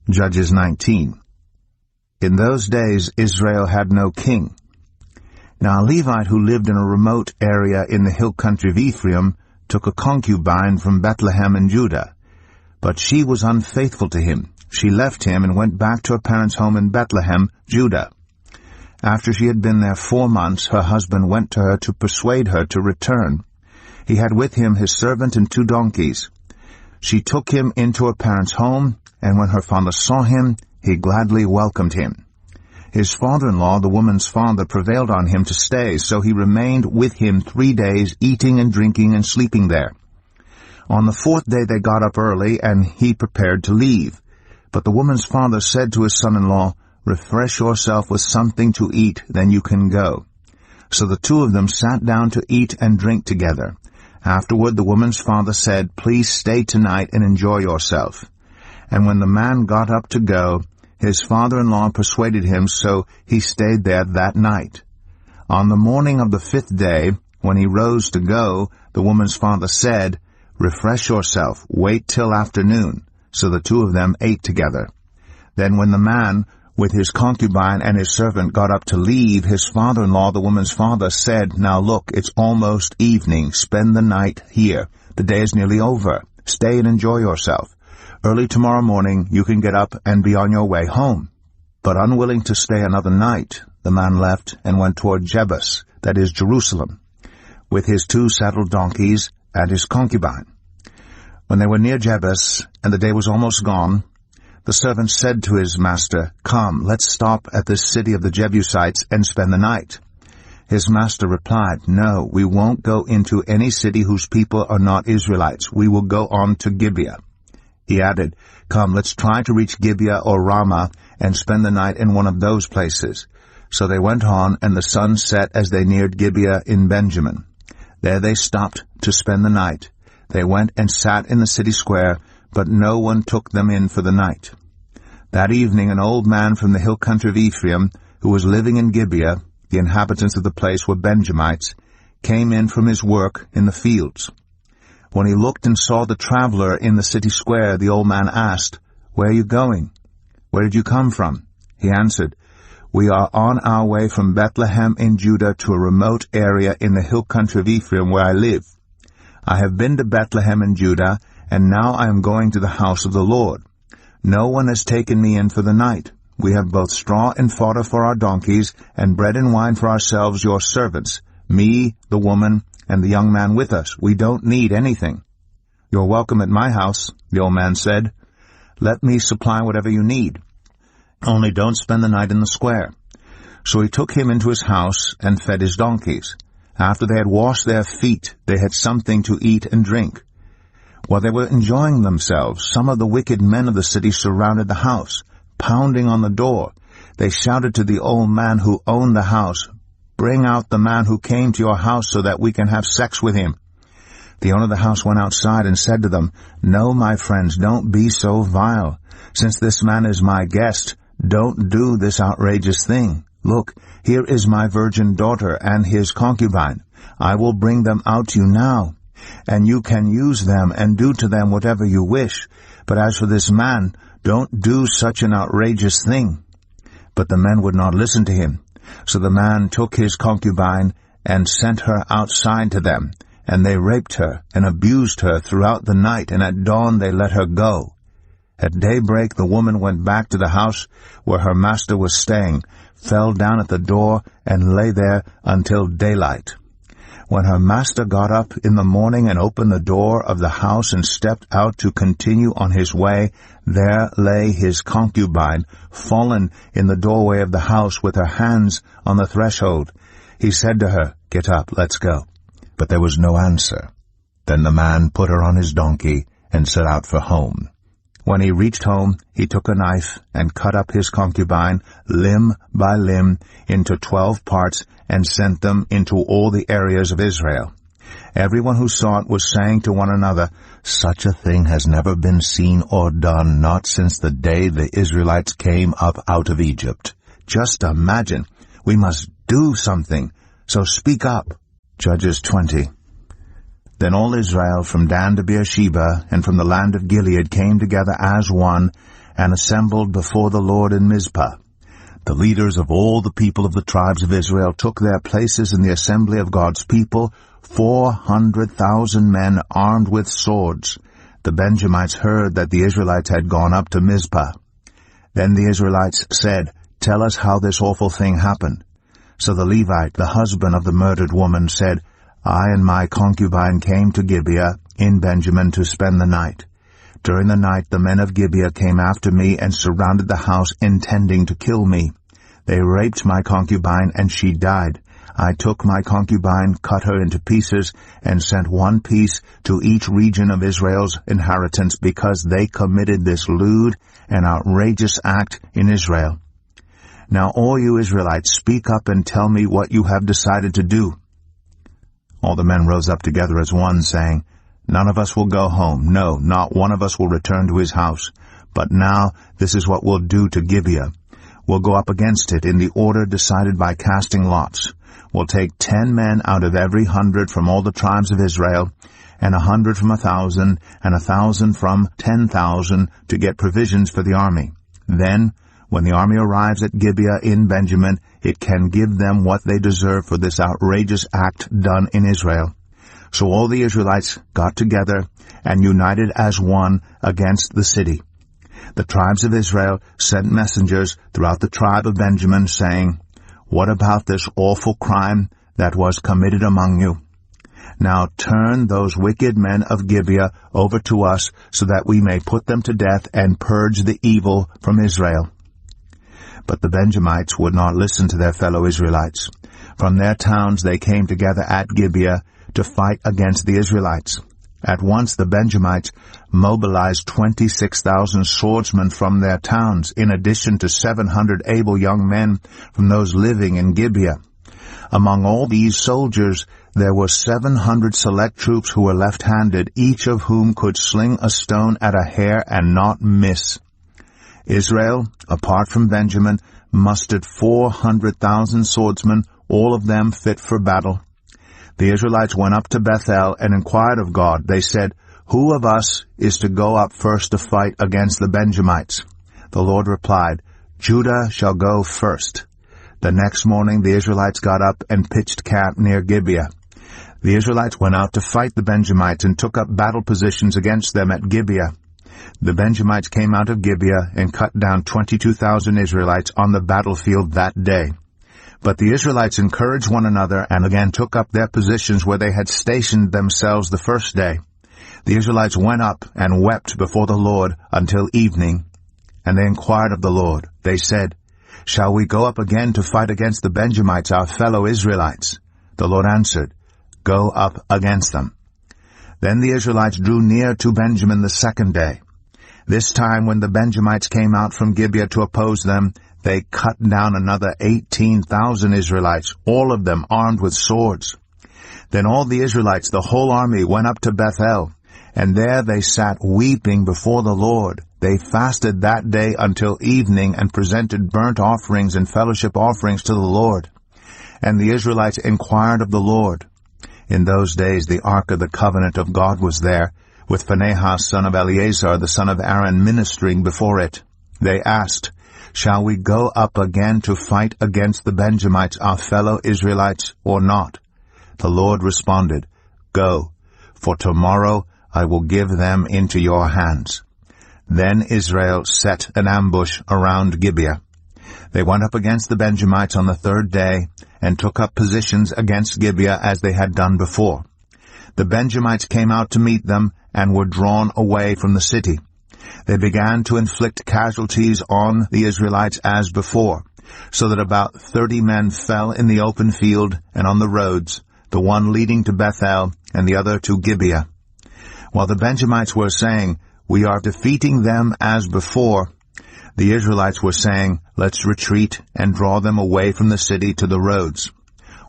Judges 19. In those days Israel had no king. Now a Levite who lived in a remote area in the hill country of Ephraim took a concubine from Bethlehem in Judah. But she was unfaithful to him. She left him and went back to her parents' home in Bethlehem, Judah. After she had been there 4 months, her husband went to her to persuade her to return. He had with him his servant and 2 donkeys. She took him into her parents' home, and when her father saw him, he gladly welcomed him. His father-in-law, the woman's father, prevailed on him to stay, so he remained with him 3 days, eating and drinking and sleeping there. On the 4th day they got up early, and he prepared to leave. But the woman's father said to his son-in-law, "Refresh yourself with something to eat, then you can go." So the 2 of them sat down to eat and drink together. Afterward the woman's father said, "Please stay tonight and enjoy yourself." And when the man got up to go, his father-in-law persuaded him, so he stayed there that night. On the morning of the 5th day, when he rose to go, the woman's father said, "Refresh yourself, wait till afternoon." So the 2 of them ate together. Then when the man, with his concubine and his servant, got up to leave, his father-in-law, the woman's father, said, "Now look, it's almost evening. Spend the night here. The day is nearly over. Stay and enjoy yourself. Early tomorrow morning you can get up and be on your way home." But unwilling to stay another night, the man left and went toward Jebus, that is Jerusalem, with his 2 saddled donkeys and his concubine. When they were near Jebus, and the day was almost gone, the servant said to his master, "Come, let's stop at this city of the Jebusites and spend the night." His master replied, "No, we won't go into any city whose people are not Israelites. We will go on to Gibeah." He added, "Come, let's try to reach Gibeah or Ramah and spend the night in one of those places." So they went on, and the sun set as they neared Gibeah in Benjamin. There they stopped to spend the night. They went and sat in the city square, but no one took them in for the night. That evening an old man from the hill country of Ephraim, who was living in Gibeah, the inhabitants of the place were Benjamites, came in from his work in the fields. When he looked and saw the traveler in the city square, the old man asked, "Where are you going? Where did you come from?" He answered, "We are on our way from Bethlehem in Judah to a remote area in the hill country of Ephraim where I live. I have been to Bethlehem in Judah, and now I am going to the house of the Lord. No one has taken me in for the night. We have both straw and fodder for our donkeys, and bread and wine for ourselves, your servants, me, the woman, and the young man with us. We don't need anything." "You're welcome at my house," the old man said. "Let me supply whatever you need. Only don't spend the night in the square." So he took him into his house and fed his donkeys. After they had washed their feet, they had something to eat and drink. While they were enjoying themselves, some of the wicked men of the city surrounded the house, pounding on the door. They shouted to the old man who owned the house, "Bring out the man who came to your house so that we can have sex with him." The owner of the house went outside and said to them, "No, my friends, don't be so vile. Since this man is my guest, don't do this outrageous thing. Look, here is my virgin daughter and his concubine. I will bring them out to you now, and you can use them and do to them whatever you wish. But as for this man, don't do such an outrageous thing." But the men would not listen to him. So the man took his concubine and sent her outside to them, and they raped her and abused her throughout the night, and at dawn they let her go. At daybreak the woman went back to the house where her master was staying, fell down at the door, and lay there until daylight. When her master got up in the morning and opened the door of the house and stepped out to continue on his way, there lay his concubine, fallen in the doorway of the house with her hands on the threshold. He said to her, "Get up, let's go." But there was no answer. Then the man put her on his donkey and set out for home. When he reached home, he took a knife and cut up his concubine, limb by limb, into 12 parts, and sent them into all the areas of Israel. Everyone who saw it was saying to one another, "Such a thing has never been seen or done, not since the day the Israelites came up out of Egypt. Just imagine. We must do something, so speak up." Judges 20. Then all Israel from Dan to Beersheba and from the land of Gilead came together as one, and assembled before the Lord in Mizpah. The leaders of all the people of the tribes of Israel took their places in the assembly of God's people, 400,000 men armed with swords. The Benjamites heard that the Israelites had gone up to Mizpah. Then the Israelites said, "Tell us how this awful thing happened." So the Levite, the husband of the murdered woman, said, "I and my concubine came to Gibeah in Benjamin to spend the night. During the night the men of Gibeah came after me and surrounded the house, intending to kill me. They raped my concubine, and she died. I took my concubine, cut her into pieces, and sent one piece to each region of Israel's inheritance, because they committed this lewd and outrageous act in Israel. Now all you Israelites, speak up and tell me what you have decided to do." All the men rose up together as one, saying, "None of us will go home. No, not one of us will return to his house. But now this is what we'll do to Gibeah. We'll go up against it in the order decided by casting lots. We'll take 10 men out of every 100 from all the tribes of Israel, and 100 from 1,000, and 1,000 from 10,000 to get provisions for the army. Then, when the army arrives at Gibeah in Benjamin, it can give them what they deserve for this outrageous act done in Israel." So all the Israelites got together and united as one against the city. The tribes of Israel sent messengers throughout the tribe of Benjamin, saying, "What about this awful crime that was committed among you? Now turn those wicked men of Gibeah over to us, so that we may put them to death and purge the evil from Israel." But the Benjamites would not listen to their fellow Israelites. From their towns they came together at Gibeah to fight against the Israelites. At once the Benjamites mobilized 26,000 swordsmen from their towns, in addition to 700 able young men from those living in Gibeah. Among all these soldiers there were 700 select troops who were left-handed, each of whom could sling a stone at a hair and not miss. Israel, apart from Benjamin, mustered 400,000 swordsmen, all of them fit for battle. The Israelites went up to Bethel and inquired of God. They said, "Who of us is to go up first to fight against the Benjamites?" The Lord replied, "Judah shall go first." The next morning the Israelites got up and pitched camp near Gibeah. The Israelites went out to fight the Benjamites and took up battle positions against them at Gibeah. The Benjamites came out of Gibeah and cut down 22,000 Israelites on the battlefield that day. But the Israelites encouraged one another and again took up their positions where they had stationed themselves the first day. The Israelites went up and wept before the Lord until evening. And they inquired of the Lord. They said, "Shall we go up again to fight against the Benjamites, our fellow Israelites?" The Lord answered, "Go up against them." Then the Israelites drew near to Benjamin the second day. This time when the Benjamites came out from Gibeah to oppose them, they cut down another 18,000 Israelites, all of them armed with swords. Then all the Israelites, the whole army, went up to Bethel, and there they sat weeping before the Lord. They fasted that day until evening and presented burnt offerings and fellowship offerings to the Lord. And the Israelites inquired of the Lord. In those days the ark of the covenant of God was there, with Phinehas son of Eleazar the son of Aaron ministering before it. They asked, "Shall we go up again to fight against the Benjamites, our fellow Israelites, or not?" The Lord responded, "Go, for tomorrow I will give them into your hands." Then Israel set an ambush around Gibeah. They went up against the Benjamites on the third day and took up positions against Gibeah as they had done before. The Benjamites came out to meet them and were drawn away from the city. They began to inflict casualties on the Israelites as before, so that about 30 men fell in the open field and on the roads, the one leading to Bethel and the other to Gibeah. While the Benjamites were saying, "We are defeating them as before," the Israelites were saying, "Let's retreat and draw them away from the city to the roads."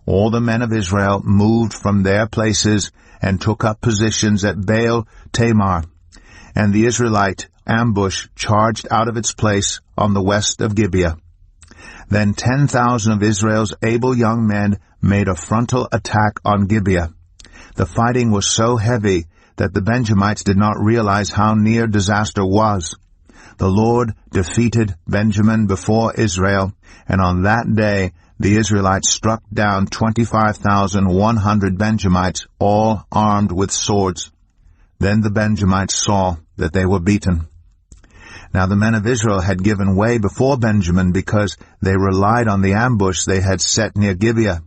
All the men of Israel moved from their places and took up positions at Baal Tamar, and the Israelite ambush charged out of its place on the west of Gibeah. Then 10,000 of Israel's able young men made a frontal attack on Gibeah. The fighting was so heavy that the Benjamites did not realize how near disaster was. The Lord defeated Benjamin before Israel, and on that day the Israelites struck down 25,100 Benjamites, all armed with swords. Then the Benjamites saw that they were beaten. Now the men of Israel had given way before Benjamin because they relied on the ambush they had set near Gibeah.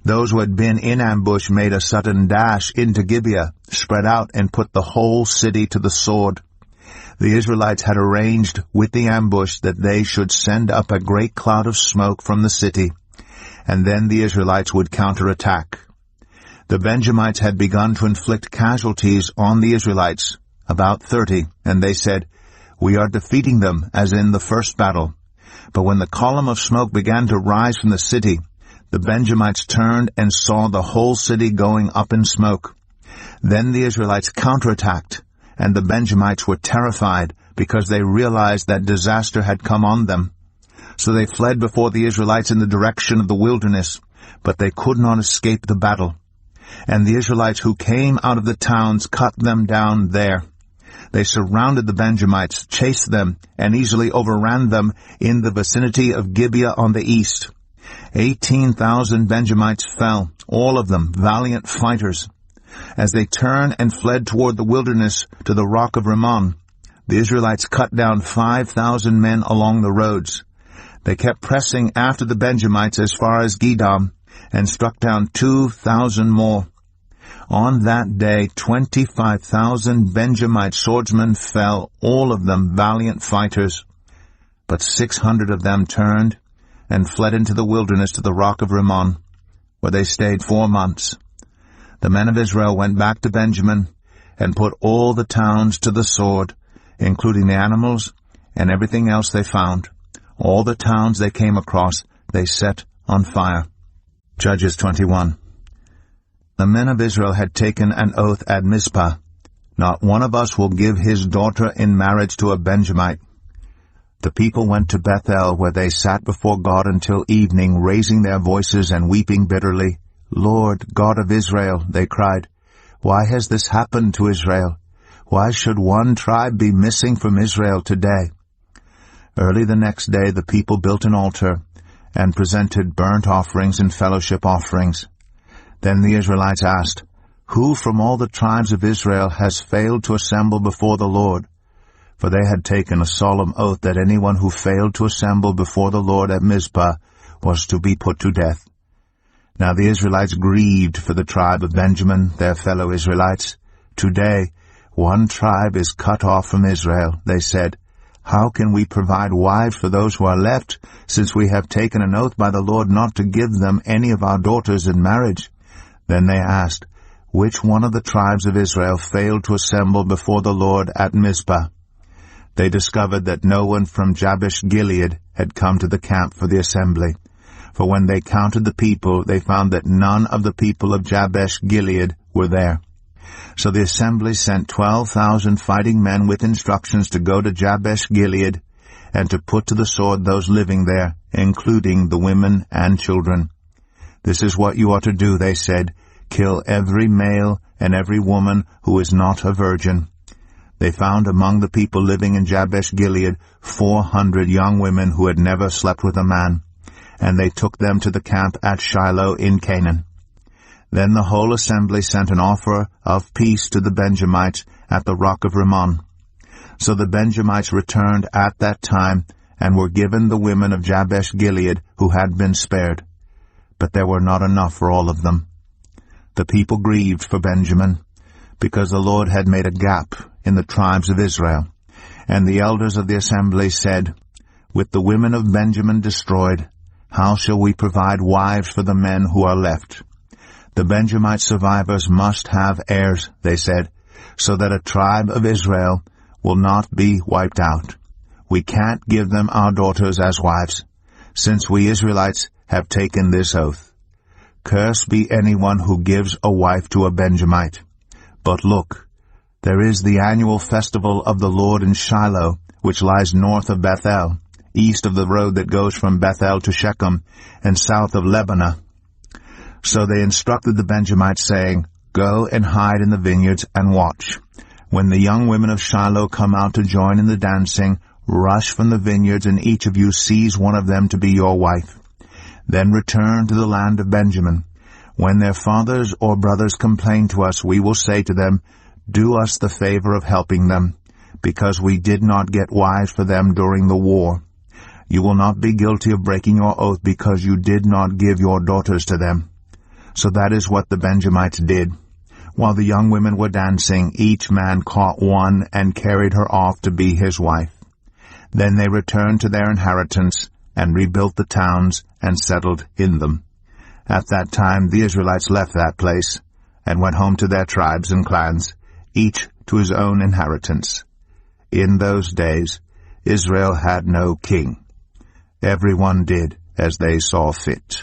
Those who had been in ambush made a sudden dash into Gibeah, spread out, and put the whole city to the sword. The Israelites had arranged with the ambush that they should send up a great cloud of smoke from the city, and then the Israelites would counterattack. The Benjamites had begun to inflict casualties on the Israelites, about 30, and they said, "We are defeating them, as in the first battle." But when the column of smoke began to rise from the city, the Benjamites turned and saw the whole city going up in smoke. Then the Israelites counterattacked, and the Benjamites were terrified because they realized that disaster had come on them. So they fled before the Israelites in the direction of the wilderness, but they could not escape the battle. And the Israelites who came out of the towns cut them down there. They surrounded the Benjamites, chased them, and easily overran them in the vicinity of Gibeah on the east. 18,000 Benjamites fell, all of them valiant fighters. As they turned and fled toward the wilderness to the rock of Rimmon, the Israelites cut down 5,000 men along the roads. They kept pressing after the Benjamites as far as Gedam, and struck down 2,000 more. On that day 25,000 Benjamite swordsmen fell, all of them valiant fighters. But 600 of them turned and fled into the wilderness to the rock of Rimmon, where they stayed 4 months. The men of Israel went back to Benjamin and put all the towns to the sword, including the animals and everything else they found. All the towns they came across they set on fire. Judges 21. The men of Israel had taken an oath at Mizpah. Not one of us will give his daughter in marriage to a Benjamite. The people went to Bethel, where they sat before God until evening, raising their voices and weeping bitterly. "Lord, God of Israel," they cried, "why has this happened to Israel? Why should one tribe be missing from Israel today?" Early the next day the people built an altar and presented burnt offerings and fellowship offerings. Then the Israelites asked, "Who from all the tribes of Israel has failed to assemble before the Lord?" For they had taken a solemn oath that anyone who failed to assemble before the Lord at Mizpah was to be put to death. Now the Israelites grieved for the tribe of Benjamin, their fellow Israelites. "Today one tribe is cut off from Israel," they said. "How can we provide wives for those who are left, since we have taken an oath by the Lord not to give them any of our daughters in marriage?" Then they asked, "Which one of the tribes of Israel failed to assemble before the Lord at Mizpah?" They discovered that no one from Jabesh Gilead had come to the camp for the assembly. For when they counted the people, they found that none of the people of Jabesh Gilead were there. So the assembly sent 12,000 fighting men with instructions to go to Jabesh Gilead and to put to the sword those living there, including the women and children. "This is what you are to do," they said. "Kill every male and every woman who is not a virgin." They found among the people living in Jabesh Gilead 400 young women who had never slept with a man, and they took them to the camp at Shiloh in Canaan. Then the whole assembly sent an offer of peace to the Benjamites at the rock of Rimmon. So the Benjamites returned at that time and were given the women of Jabesh Gilead who had been spared. But there were not enough for all of them. The people grieved for Benjamin, because the Lord had made a gap in the tribes of Israel. And the elders of the assembly said, "With the women of Benjamin destroyed, how shall we provide wives for the men who are left? The Benjamite survivors must have heirs," they said, "so that a tribe of Israel will not be wiped out. We can't give them our daughters as wives, since we Israelites have taken this oath. Cursed be anyone who gives a wife to a Benjamite. But look, there is the annual festival of the Lord in Shiloh, which lies north of Bethel, east of the road that goes from Bethel to Shechem, and south of Lebanah." So they instructed the Benjamites, saying, "Go and hide in the vineyards and watch. When the young women of Shiloh come out to join in the dancing, rush from the vineyards, and each of you seize one of them to be your wife. Then return to the land of Benjamin. When their fathers or brothers complain to us, we will say to them, do us the favor of helping them, because we did not get wives for them during the war. You will not be guilty of breaking your oath because you did not give your daughters to them. So that is what the Benjamites did. While the young women were dancing, each man caught one and carried her off to be his wife. Then they returned to their inheritance and rebuilt the towns and settled in them. At that time the Israelites left that place and went home to their tribes and clans, each to his own inheritance. In those days Israel had no king. Everyone did as they saw fit.